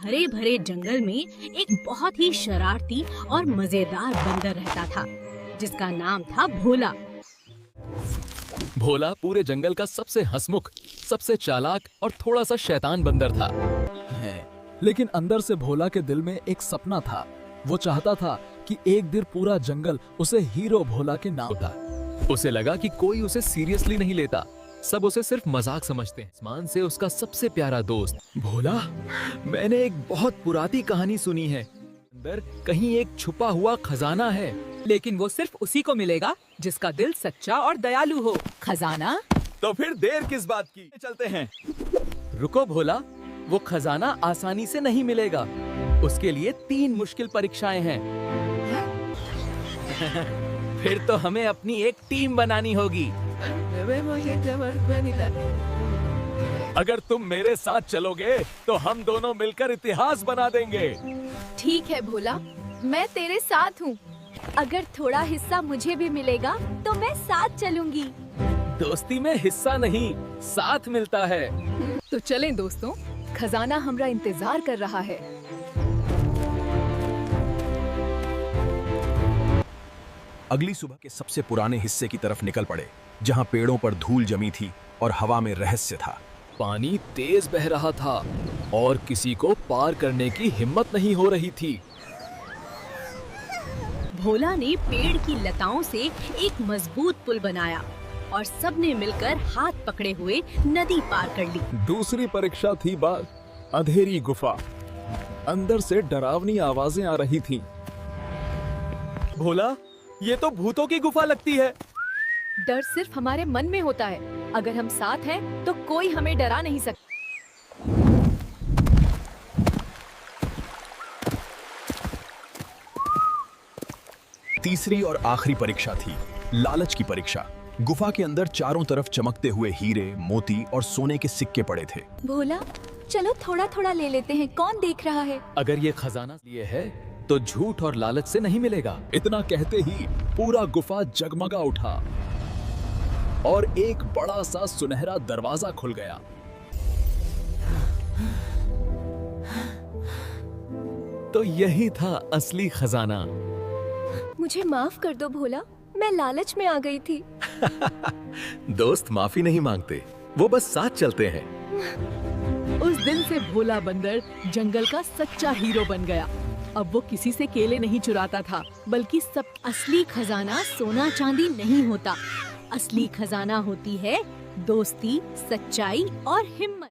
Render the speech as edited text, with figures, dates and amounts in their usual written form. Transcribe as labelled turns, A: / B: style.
A: हरे भरे जंगल में एक बहुत ही शरारती और मजेदार बंदर रहता था, जिसका नाम था भोला।
B: भोला पूरे जंगल का सबसे हंसमुख, सबसे चालाक और थोड़ा सा शैतान बंदर था।
C: लेकिन अंदर से भोला के दिल में एक सपना था। वो चाहता था कि एक दिन पूरा जंगल उसे हीरो भोला के नाम
B: होता। उसे लगा कि कोई उसे सीरियसली नहीं लेता, सब उसे सिर्फ मजाक समझते हैं। आसमान से उसका सबसे प्यारा दोस्त भोला, मैंने एक बहुत पुरानी कहानी सुनी है, अंदर कहीं एक छुपा हुआ खजाना है।
D: लेकिन वो सिर्फ उसी को मिलेगा जिसका दिल सच्चा और दयालु हो। खजाना?
B: तो फिर देर किस बात की, चलते हैं। रुको भोला, वो खजाना आसानी से नहीं मिलेगा। उसके लिए 3 मुश्किल परीक्षाएं हैं। फिर तो हमें अपनी एक टीम बनानी होगी। अगर तुम मेरे साथ चलोगे तो हम दोनों मिलकर इतिहास बना देंगे।
E: ठीक है भोला, मैं तेरे साथ हूँ। अगर थोड़ा हिस्सा मुझे भी मिलेगा तो मैं साथ चलूंगी।
B: दोस्ती में हिस्सा नहीं, साथ मिलता है।
D: तो चलें दोस्तों, खजाना हमरा इंतजार कर रहा है।
F: अगली सुबह के सबसे पुराने हिस्से की तरफ निकल पड़े, जहां पेड़ों पर धूल जमी थी और हवा में रहस्य था।
B: पानी तेज बह रहा था और किसी को पार करने की हिम्मत नहीं हो रही थी।
A: भोला ने पेड़ की लताओं से एक मजबूत पुल बनाया और सबने मिलकर हाथ पकड़े हुए नदी पार कर ली।
C: दूसरी परीक्षा थी अंधेरी गुफा। अंदर से डरावनी आवाजें आ रही थीं।
B: भोला, ये तो भूतों की गुफा लगती है।
E: डर सिर्फ हमारे मन में होता है। अगर हम साथ हैं तो कोई हमें डरा नहीं सकता।
F: तीसरी और आखिरी परीक्षा थी लालच की परीक्षा। गुफा के अंदर चारों तरफ चमकते हुए हीरे, मोती और सोने के सिक्के पड़े थे।
E: भोला, चलो थोड़ा थोड़ा ले लेते हैं, कौन देख रहा है।
B: अगर ये खजाना लिए है तो झूठ और लालच से नहीं मिलेगा।
C: इतना कहते ही पूरा गुफा जगमगा उठा और एक बड़ा सा सुनहरा दरवाजा खुल गया।
B: तो यही था असली खजाना।
E: मुझे माफ कर दो भोला, मैं लालच में आ गई थी।
B: दोस्त माफी नहीं मांगते, वो बस साथ चलते हैं।
D: उस दिन से भोला बंदर जंगल का सच्चा हीरो बन गया। अब वो किसी से केले नहीं चुराता था, बल्कि सब।
A: असली खजाना सोना चांदी नहीं होता, असली खजाना होती है दोस्ती, सच्चाई और हिम्मत।